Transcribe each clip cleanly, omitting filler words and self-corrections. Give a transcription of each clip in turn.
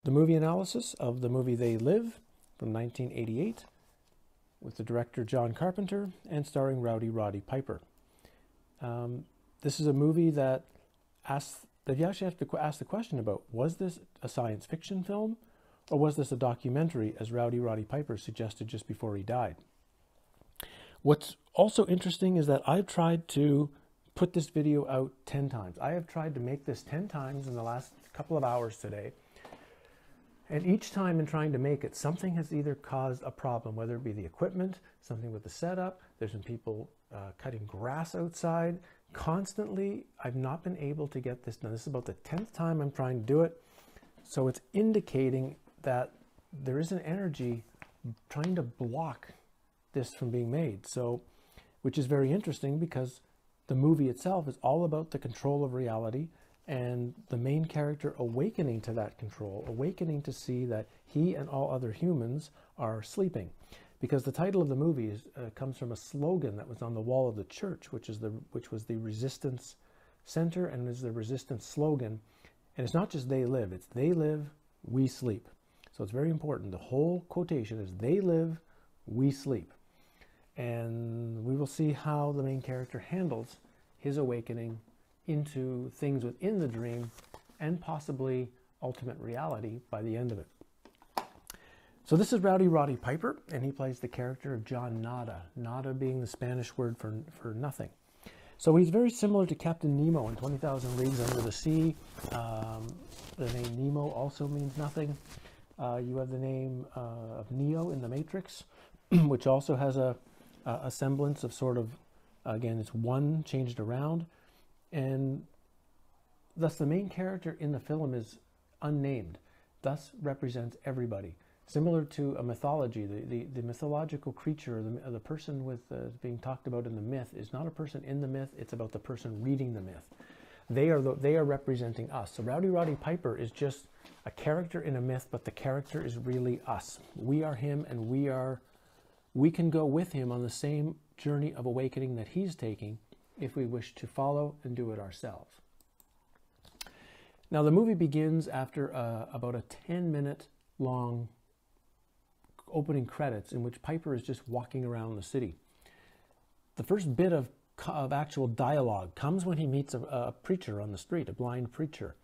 the movie analysis of the movie They Live from 1988 with the director John Carpenter and starring Rowdy Roddy Piper. This is a movie that you actually have to ask the question about, was this a science fiction film or was this a documentary, as Rowdy Roddy Piper suggested just before he died? What's also interesting is that I've tried to put this video out 10 times. I have tried to make this 10 times in the last couple of hours today. And each time in trying to make it, something has either caused a problem, whether it be the equipment, something with the setup, there's been people cutting grass outside. Constantly, I've not been able to get this done. This is about the 10th time I'm trying to do it. So it's indicating that there is an energy trying to block this from being made. So, which is very interesting because the movie itself is all about the control of reality and the main character awakening to that control, awakening to see that he and all other humans are sleeping. Because the title of the movie comes from a slogan that was on the wall of the church, which was the resistance center and is the resistance slogan. And it's not just they live, it's they live, we sleep. So it's very important. The whole quotation is they live, we sleep. And we will see how the main character handles his awakening into things within the dream and possibly ultimate reality by the end of it. So this is Rowdy Roddy Piper, and he plays the character of John Nada, Nada being the Spanish word for nothing. So he's very similar to Captain Nemo in 20,000 Leagues Under the Sea. The name Nemo also means nothing. You have the name of Neo in The Matrix, which also has a semblance of sort of, again, it's one changed around. And thus the main character in the film is unnamed, thus represents everybody. Similar to a mythology, the mythological creature, the person with being talked about in the myth is not a person in the myth, it's about the person reading the myth. They are representing us. So Rowdy Roddy Piper is just a character in a myth, but the character is really us. We are him, and we can go with him on the same journey of awakening that he's taking if we wish to follow and do it ourselves. Now the movie begins after about a 10-minute long opening credits in which Piper is just walking around the city. The first bit of actual dialogue comes when he meets a preacher on the street, a blind preacher.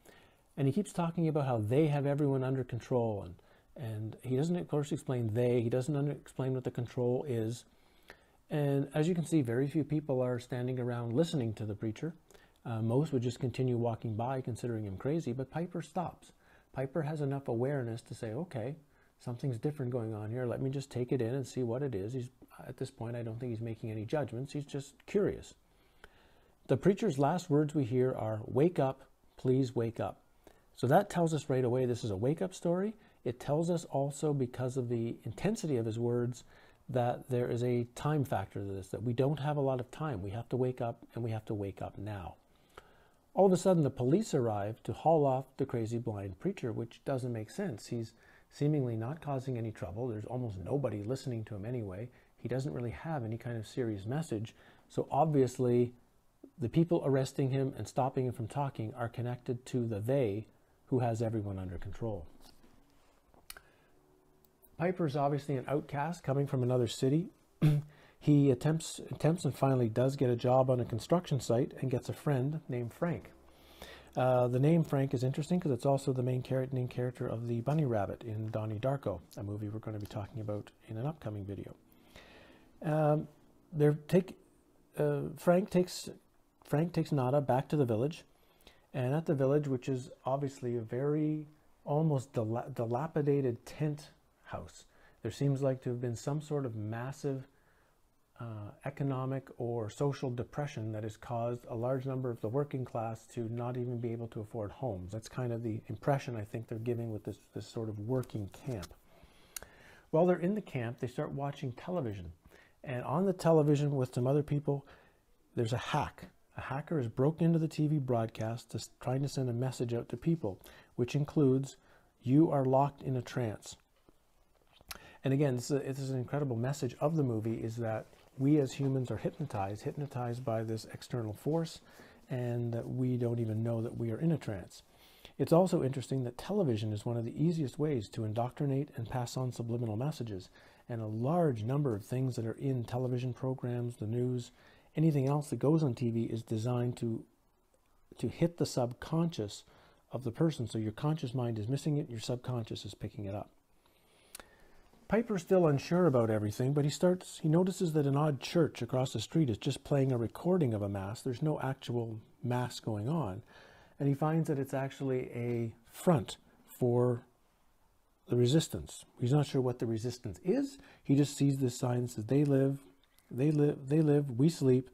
And he keeps talking about how they have everyone under control. And he doesn't, of course, explain they. He doesn't explain what the control is. And as you can see, very few people are standing around listening to the preacher. Most would just continue walking by, considering him crazy, but Piper stops. Piper has enough awareness to say, okay, something's different going on here. Let me just take it in and see what it is. At this point, I don't think he's making any judgments. He's just curious. The preacher's last words we hear are, "Wake up, please wake up." So that tells us right away this is a wake-up story. It tells us also, because of the intensity of his words, that there is a time factor to this, that we don't have a lot of time. We have to wake up, and we have to wake up now. All of a sudden, the police arrive to haul off the crazy blind preacher, which doesn't make sense. He's seemingly not causing any trouble. There's almost nobody listening to him anyway. He doesn't really have any kind of serious message. So obviously, the people arresting him and stopping him from talking are connected to the they who has everyone under control. Piper's obviously an outcast coming from another city. He attempts and finally does get a job on a construction site and gets a friend named Frank. The name Frank is interesting because it's also the main character of the bunny rabbit in Donnie Darko, a movie we're going to be talking about in an upcoming video. Frank takes Nada back to the village, and at the village, which is obviously a very almost dilapidated tent house, there seems like to have been some sort of massive economic or social depression that has caused a large number of the working class to not even be able to afford homes. That's kind of the impression I think they're giving with this sort of working camp. While they're in the camp, they start watching television. And on the television with some other people, there's a hack. A hacker has broken into the TV broadcast trying to send a message out to people, which includes, "You are locked in a trance." And again, this is an incredible message of the movie, is that we as humans are hypnotized by this external force, and that we don't even know that we are in a trance. It's also interesting that television is one of the easiest ways to indoctrinate and pass on subliminal messages, and a large number of things that are in television programs, the news, anything else that goes on TV is designed to hit the subconscious of the person. So your conscious mind is missing it, your subconscious is picking it up. Piper's still unsure about everything, but he notices that an odd church across the street is just playing a recording of a mass. There's no actual mass going on. And he finds that it's actually a front for the resistance. He's not sure what the resistance is. He just sees this sign that says, they live, we sleep.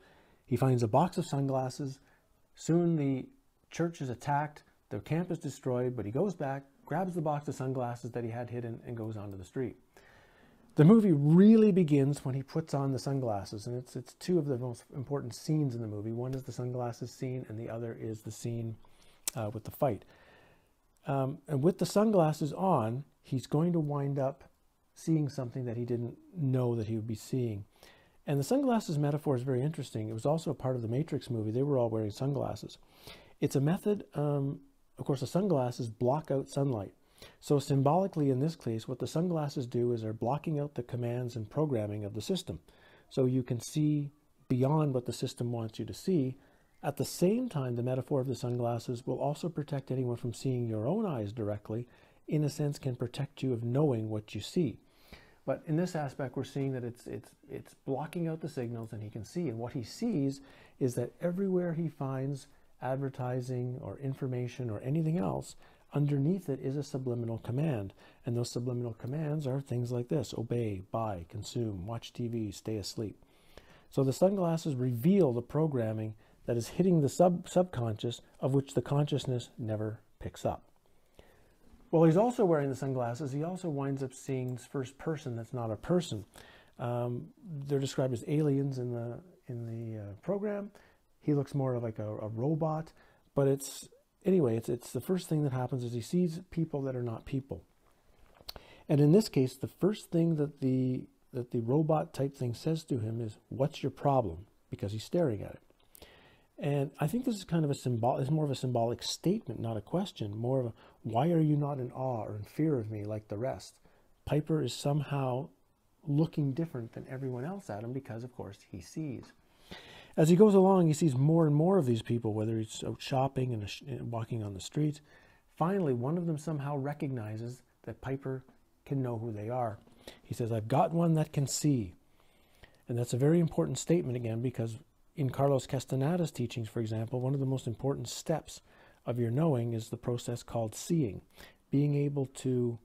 He finds a box of sunglasses. Soon the church is attacked, the camp is destroyed, but he goes back, grabs the box of sunglasses that he had hidden, and goes onto the street. The movie really begins when he puts on the sunglasses, and it's two of the most important scenes in the movie. One is the sunglasses scene, and the other is the scene with the fight. And with the sunglasses on, he's going to wind up seeing something that he didn't know that he would be seeing. And the sunglasses metaphor is very interesting. It was also a part of the Matrix movie. They were all wearing sunglasses. It's a method, of course, the sunglasses block out sunlight. So symbolically in this case, what the sunglasses do is they're blocking out the commands and programming of the system. So you can see beyond what the system wants you to see. At the same time, the metaphor of the sunglasses will also protect anyone from seeing your own eyes directly, in a sense can protect you of knowing what you see. But in this aspect, we're seeing that it's blocking out the signals, and he can see. And what he sees is that everywhere he finds advertising or information or anything else, underneath it is a subliminal command. And those subliminal commands are things like this: obey, buy, consume, watch TV, stay asleep. So the sunglasses reveal the programming that is hitting the subconscious, of which the consciousness never picks up. While he's also wearing the sunglasses, he also winds up seeing first person that's not a person. They're described as aliens in the program. He looks more like a robot, but it's the first thing that happens is he sees people that are not people. And in this case, the first thing that the robot type thing says to him is, "What's your problem?" Because he's staring at it. And I think this is kind of it's more of a symbolic statement, not a question, more of a, why are you not in awe or in fear of me like the rest? Piper is somehow looking different than everyone else at him because, of course, he sees. As he goes along, he sees more and more of these people, whether he's out shopping and walking on the street. Finally, one of them somehow recognizes that Piper can know who they are. He says, "I've got one that can see." And that's a very important statement again, because in Carlos Castaneda's teachings, for example, one of the most important steps of your knowing is the process called seeing, being able to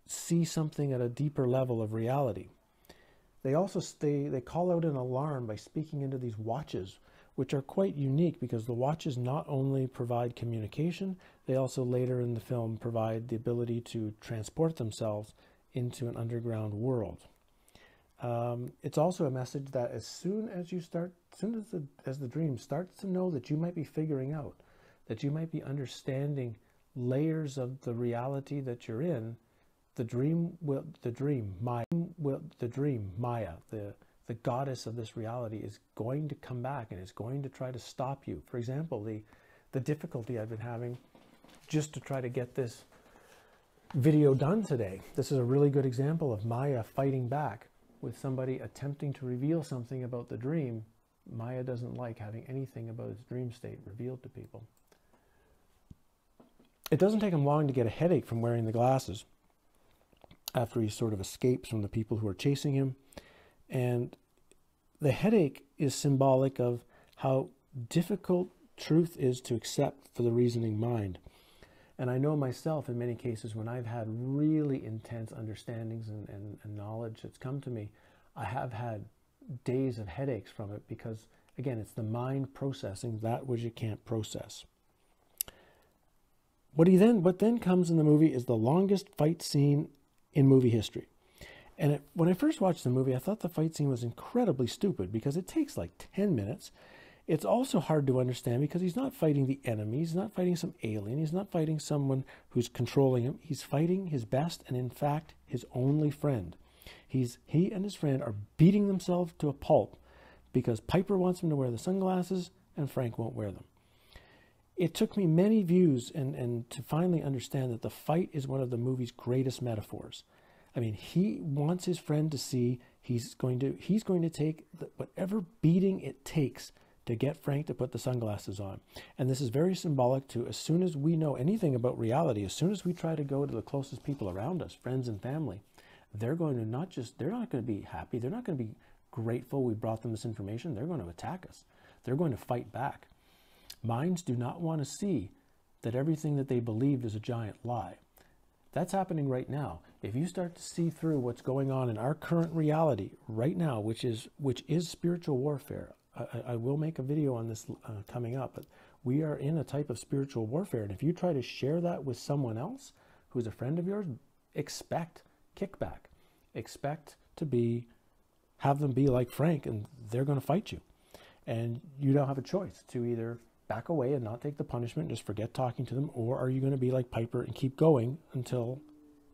see something at a deeper level of reality. They also they call out an alarm by speaking into these watches, which are quite unique because the watches not only provide communication, they also later in the film provide the ability to transport themselves into an underground world. It's also a message that as soon as the dream starts to know that you might be figuring out, that you might be understanding layers of the reality that you're in, Maya, the goddess of this reality, is going to come back and is going to try to stop you. For example, the difficulty I've been having just to try to get this video done today. This is a really good example of Maya fighting back with somebody attempting to reveal something about the dream. Maya doesn't like having anything about its dream state revealed to people. It doesn't take him long to get a headache from wearing the glasses after he sort of escapes from the people who are chasing him. And the headache is symbolic of how difficult truth is to accept for the reasoning mind. And I know myself in many cases when I've had really intense understandings and knowledge that's come to me, I have had days of headaches from it because, again, it's the mind processing that which it can't process. What then comes in the movie is the longest fight scene in movie history. And when I first watched the movie, I thought the fight scene was incredibly stupid because it takes like 10 minutes. It's also hard to understand because he's not fighting the enemy. He's not fighting some alien. He's not fighting someone who's controlling him. He's fighting his best and, in fact, his only friend. He and his friend are beating themselves to a pulp because Piper wants him to wear the sunglasses and Frank won't wear them. it took me many views and to finally understand that the fight is one of the movie's greatest metaphors. I mean, he wants his friend to see he's going to take whatever beating it takes to get Frank to put the sunglasses on. And this is very symbolic to, as soon as we know anything about reality, as soon as we try to go to the closest people around us, friends and family, they're not going to be happy. They're not going to be grateful we brought them this information. They're going to attack us. They're going to fight back. Minds do not want to see that everything that they believed is a giant lie. That's happening right now. If you start to see through what's going on in our current reality right now, which is spiritual warfare, I will make a video on this coming up, but we are in a type of spiritual warfare. And if you try to share that with someone else who's a friend of yours, expect kickback. Expect to have them be like Frank, and they're going to fight you. And you don't have a choice to either back away and not take the punishment, just forget talking to them, or are you going to be like Piper and keep going until,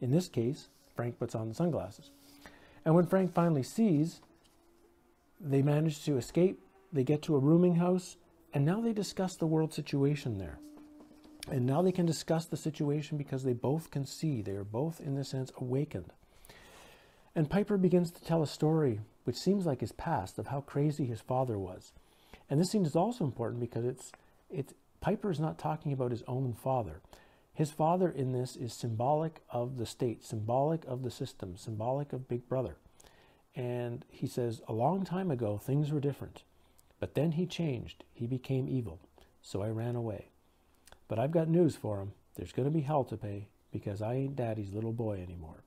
in this case, Frank puts on the sunglasses. And when Frank finally sees, they manage to escape, they get to a rooming house, and now they discuss the world situation there. And now they can discuss the situation because they both can see. They are both, in this sense, awakened. And Piper begins to tell a story which seems like his past, of how crazy his father was. And this scene is also important because Piper is not talking about his own father. His father in this is symbolic of the state, symbolic of the system, symbolic of Big Brother. And he says, a long time ago, things were different. But then he changed. He became evil. So I ran away. But I've got news for him. There's going to be hell to pay because I ain't Daddy's little boy anymore.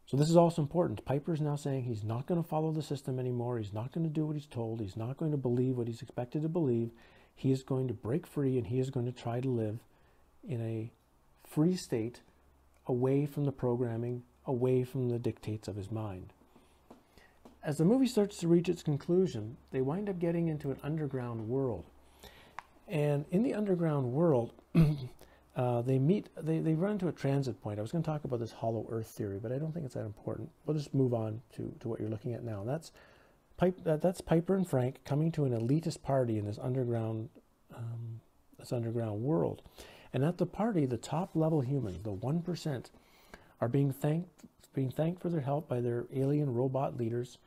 So this is also important. Piper's now saying he's not going to follow the system anymore. He's not going to do what he's told. He's not going to believe what he's expected to believe. He is going to break free, and he is going to try to live in a free state, away from the programming, away from the dictates of his mind. As the movie starts to reach its conclusion, they wind up getting into an underground world. And in the underground world, they run into a transit point. I was going to talk about this hollow earth theory, but I don't think it's that important. We'll just move on to what you're looking at now. And that's Piper and Frank coming to an elitist party in this underground world. And at the party, the top level humans, the 1%, are being thanked for their help by their alien robot leaders,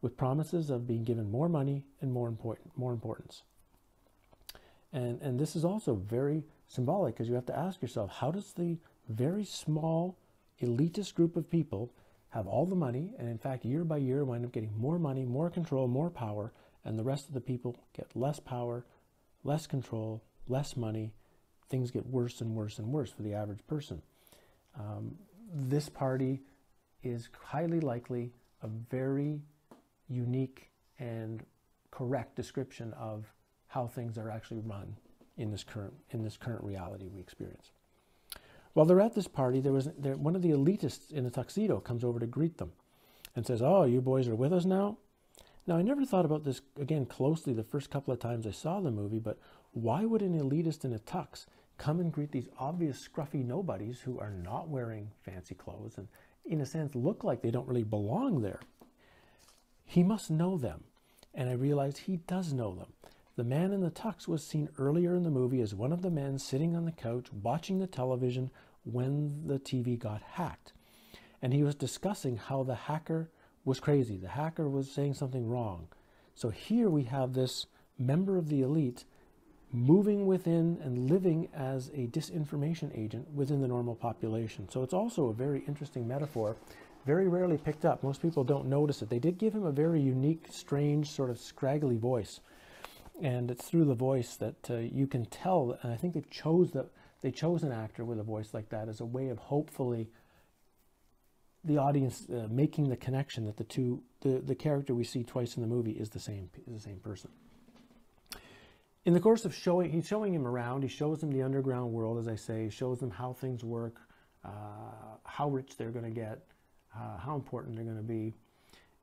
with promises of being given more money and more importance. And this is also very symbolic, because you have to ask yourself, how does the very small elitist group of people have all the money, and in fact year by year wind up getting more money, more control, more power, and the rest of the people get less power, less control, less money? Things get worse and worse and worse for the average person. This party is highly likely a very unique and correct description of how things are actually run in this current reality we experience. While they're at this party, one of the elitists in a tuxedo comes over to greet them and says, "Oh, you boys are with us now?" Now, I never thought about this, again, closely the first couple of times I saw the movie, but why would an elitist in a tux come and greet these obvious scruffy nobodies who are not wearing fancy clothes and, in a sense, look like they don't really belong there? He must know them, and I realized he does know them. The man in the tux was seen earlier in the movie as one of the men sitting on the couch watching the television when the TV got hacked. And he was discussing how the hacker was crazy. The hacker was saying something wrong. So here we have this member of the elite moving within and living as a disinformation agent within the normal population. So it's also a very interesting metaphor, very rarely picked up. Most people don't notice it. They did give him a very unique, strange, sort of scraggly voice. And it's through the voice that you can tell, and I think they chose an actor with a voice like that as a way of hopefully the audience making the connection that the character we see twice in the movie is the same person. In the course of he's showing him around. He shows him the underground world, as I say. He shows them how things work, how rich they're going to get, how important they're going to be.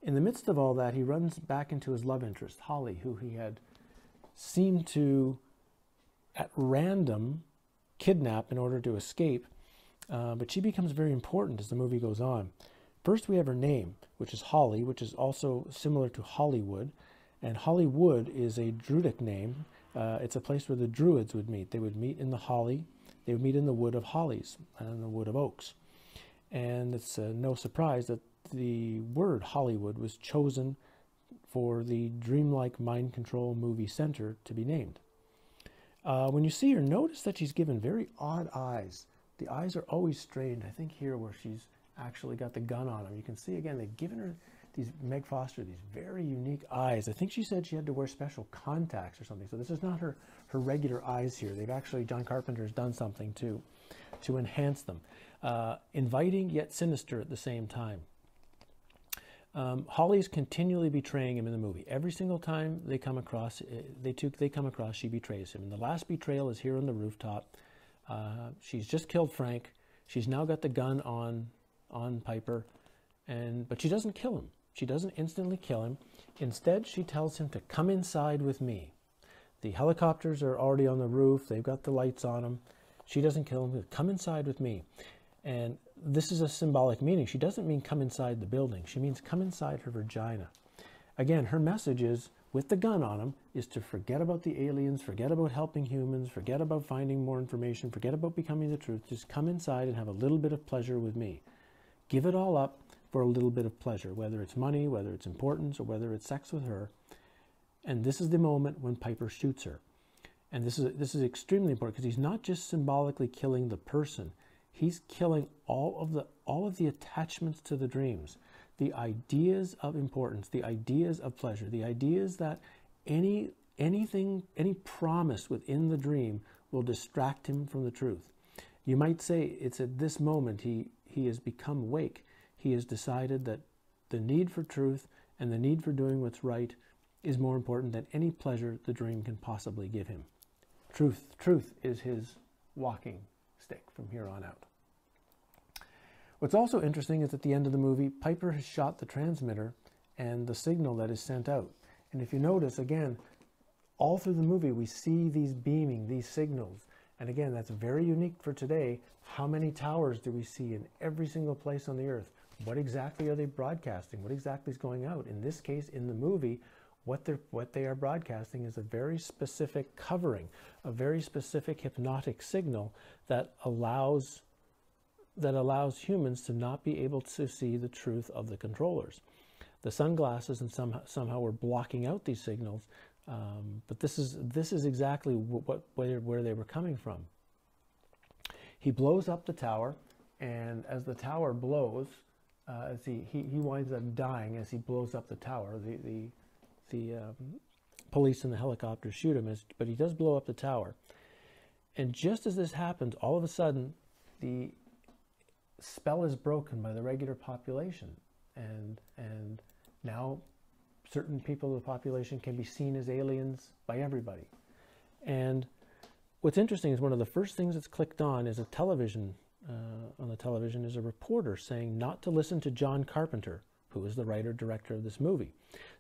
In the midst of all that, he runs back into his love interest, Holly, who he had seemed to, at random, kidnap in order to escape. But she becomes very important as the movie goes on. First, we have her name, which is Holly, which is also similar to Hollywood. And Hollywood is a Druidic name, It's a place where the Druids would meet. They would meet in the holly. They would meet in the wood of hollies and the wood of oaks. And it's no surprise that the word Hollywood was chosen for the dreamlike mind control movie center to be named. When you see her, notice that she's given very odd eyes. The eyes are always strained. I think here where she's actually got the gun on them. You can see again, they've given her, Meg Foster, these very unique eyes. I think she said she had to wear special contacts or something. So this is not her regular eyes here. They've actually, John Carpenter's done something to enhance them. Inviting yet sinister at the same time. Holly's continually betraying him in the movie. Every single time they come across, she betrays him. And the last betrayal is here on the rooftop. She's just killed Frank. She's now got the gun on Piper, but she doesn't kill him. She doesn't instantly kill him. Instead, she tells him to come inside with me. The helicopters are already on the roof. They've got the lights on them. She doesn't kill him. Come inside with me. And this is a symbolic meaning. She doesn't mean come inside the building. She means come inside her vagina. Again, her message is, with the gun on him, is to forget about the aliens, forget about helping humans, forget about finding more information, forget about becoming the truth. Just come inside and have a little bit of pleasure with me. Give it all up for a little bit of pleasure, whether it's money, whether it's importance, or whether it's sex with her. And this is the moment when Piper shoots her. And this is extremely important because he's not just symbolically killing the person. He's killing all of the attachments to the dreams, the ideas of importance, the ideas of pleasure, the ideas that any promise within the dream will distract him from the truth. You might say it's at this moment he has become awake. He has decided that the need for truth and the need for doing what's right is more important than any pleasure the dream can possibly give him. Truth is his walking stick from here on out. What's also interesting is at the end of the movie, Piper has shot the transmitter and the signal that is sent out. And if you notice, again, all through the movie, we see these beaming, these signals. And again, that's very unique for today. How many towers do we see in every single place on the earth? What exactly are they broadcasting? What exactly is going out? In this case, in the movie, what they are broadcasting is a very specific covering, a very specific hypnotic signal that allows humans to not be able to see the truth of the controllers. The sunglasses and somehow were blocking out these signals, but this is exactly where they were coming from. He blows up the tower, and as the tower blows, as he winds up dying as he blows up the tower. The police and the helicopters shoot him, but he does blow up the tower. And just as this happens, all of a sudden, the spell is broken by the regular population, and now certain people of the population can be seen as aliens by everybody. And what's interesting is one of the first things that's clicked on is a television. On the television is a reporter saying not to listen to John Carpenter, who is the writer-director of this movie.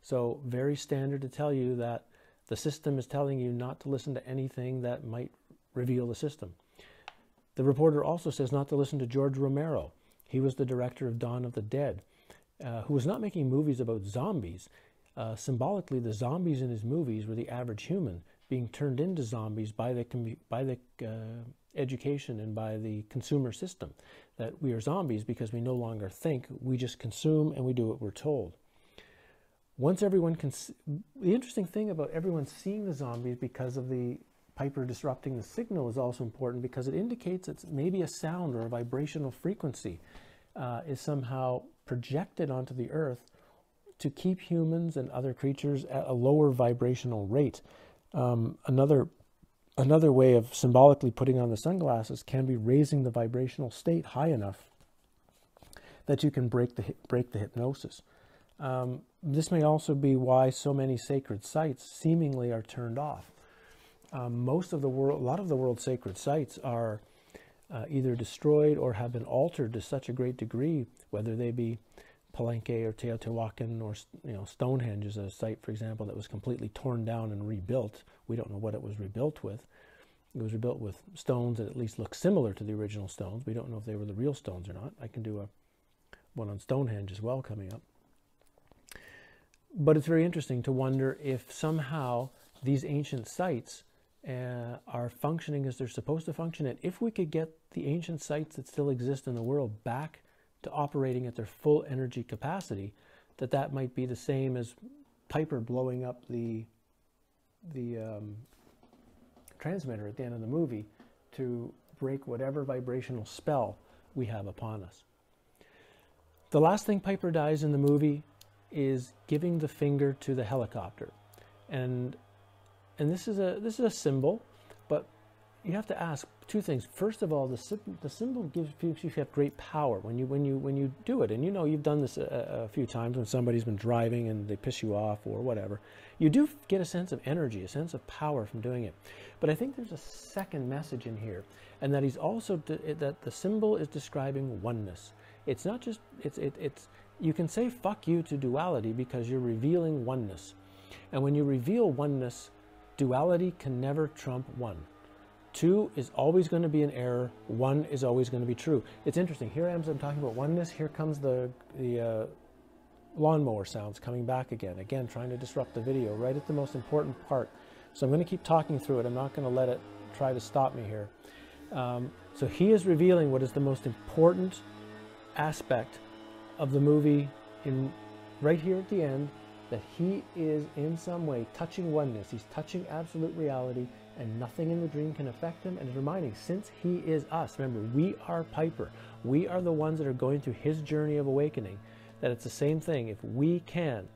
So very standard to tell you that the system is telling you not to listen to anything that might reveal the system. The reporter also says not to listen to George Romero. He was the director of Dawn of the Dead, who was not making movies about zombies. Symbolically, the zombies in his movies were the average human being turned into zombies by the education and by the consumer system. That we are zombies because we no longer think, we just consume and we do what we're told. Once everyone can, the interesting thing about everyone seeing the zombies because of the Piper disrupting the signal is also important because it indicates that maybe a sound or a vibrational frequency is somehow projected onto the earth to keep humans and other creatures at a lower vibrational rate. Another way of symbolically putting on the sunglasses can be raising the vibrational state high enough that you can break the hypnosis. This may also be why so many sacred sites seemingly are turned off. A lot of the world's sacred sites are either destroyed or have been altered to such a great degree, whether they be Palenque or Teotihuacan or Stonehenge is a site, for example, that was completely torn down and rebuilt. We don't know what it was rebuilt with. It was rebuilt with stones that at least look similar to the original stones. We don't know if they were the real stones or not. I can do one on Stonehenge as well coming up. But it's very interesting to wonder if somehow these ancient sites are functioning as they're supposed to function. And if we could get the ancient sites that still exist in the world back to operating at their full energy capacity, that might be the same as Piper blowing up the transmitter at the end of the movie to break whatever vibrational spell we have upon us. The last thing Piper does in the movie is giving the finger to the helicopter, and this is a symbol, but you have to ask two things. First of all, the symbol gives you have great power when you do it, and you know you've done this a few times when somebody's been driving and they piss you off or whatever. You do get a sense of energy, a sense of power from doing it. But I think there's a second message in here, and that that the symbol is describing oneness. It's not just you can say fuck you to duality because you're revealing oneness, and when you reveal oneness, duality can never trump one. Two is always going to be an error. One is always going to be true. It's interesting. Here I am talking about oneness. Here comes the lawnmower sounds coming back again, trying to disrupt the video right at the most important part. So I'm going to keep talking through it. I'm not going to let it try to stop me here. So he is revealing what is the most important aspect of the movie right here at the end, that he is in some way touching oneness. He's touching absolute reality, and nothing in the dream can affect him. And is reminding, since he is us, remember, we are Piper. We are the ones that are going through his journey of awakening, that it's the same thing. If we can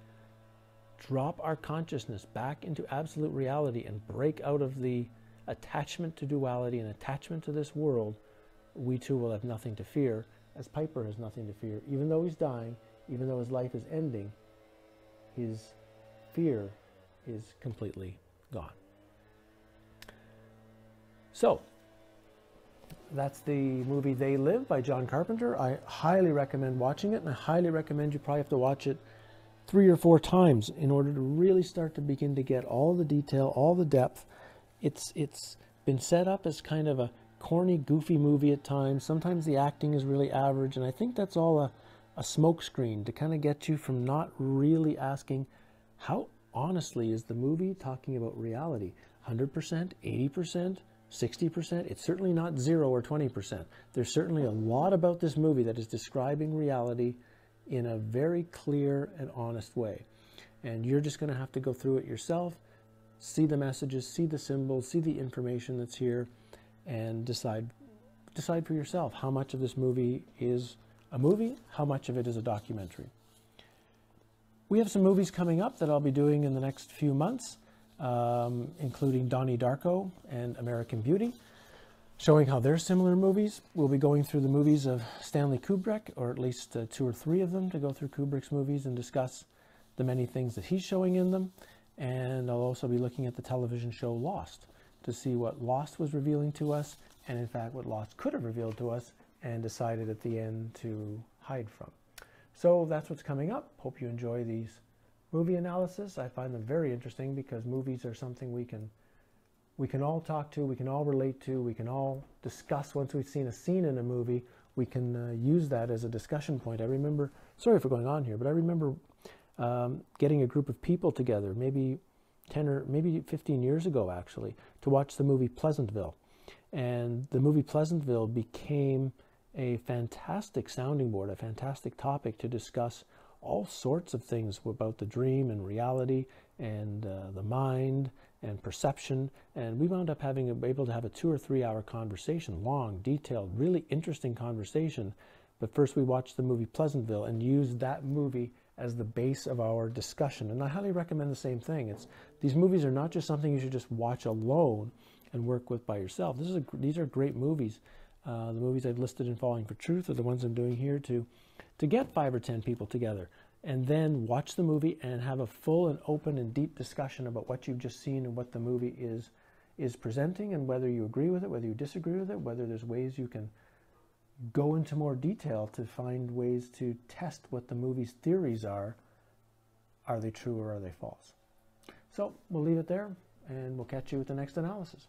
drop our consciousness back into absolute reality and break out of the attachment to duality and attachment to this world, we too will have nothing to fear, as Piper has nothing to fear. Even though he's dying, even though his life is ending, his fear is completely gone. So, that's the movie They Live by John Carpenter. I highly recommend watching it, and I highly recommend you probably have to watch it 3 or 4 times in order to really start to begin to get all the detail, all the depth. It's been set up as kind of a corny, goofy movie at times. Sometimes the acting is really average, and I think that's all a smokescreen to kind of get you from not really asking, how honestly is the movie talking about reality? 100%, 80%, 60%? It's certainly not 0 or 20%. There's certainly a lot about this movie that is describing reality in a very clear and honest way. And you're just going to have to go through it yourself, see the messages, see the symbols, see the information that's here, and decide for yourself how much of this movie is a movie, how much of it is a documentary. We have some movies coming up that I'll be doing in the next few months, including Donnie Darko and American Beauty, showing how they're similar movies. We'll be going through the movies of Stanley Kubrick, or at least 2 or 3 of them, to go through Kubrick's movies and discuss the many things that he's showing in them. And I'll also be looking at the television show Lost to see what Lost was revealing to us, and in fact what Lost could have revealed to us and decided at the end to hide from. So that's what's coming up. Hope you enjoy these movie analysis. I find them very interesting because movies are something we can all talk to, we can all relate to, we can all discuss. Once we've seen a scene in a movie, we can use that as a discussion point. I remember, sorry for going on here, but I remember getting a group of people together, maybe 10 or maybe 15 years ago actually, to watch the movie Pleasantville. And the movie Pleasantville became a fantastic sounding board, a fantastic topic to discuss all sorts of things about the dream and reality and the mind and perception. And we wound up able to have a 2 or 3 hour conversation, long, detailed, really interesting conversation. But first we watched the movie Pleasantville and used that movie as the base of our discussion. And I highly recommend the same thing. These movies are not just something you should just watch alone and work with by yourself. These are great movies. The movies I've listed in Falling for Truth are the ones I'm doing here to get 5 or 10 people together and then watch the movie and have a full and open and deep discussion about what you've just seen and what the movie is presenting, and whether you agree with it, whether you disagree with it, whether there's ways you can go into more detail to find ways to test what the movie's theories are. Are they true or are they false? So we'll leave it there, and we'll catch you with the next analysis.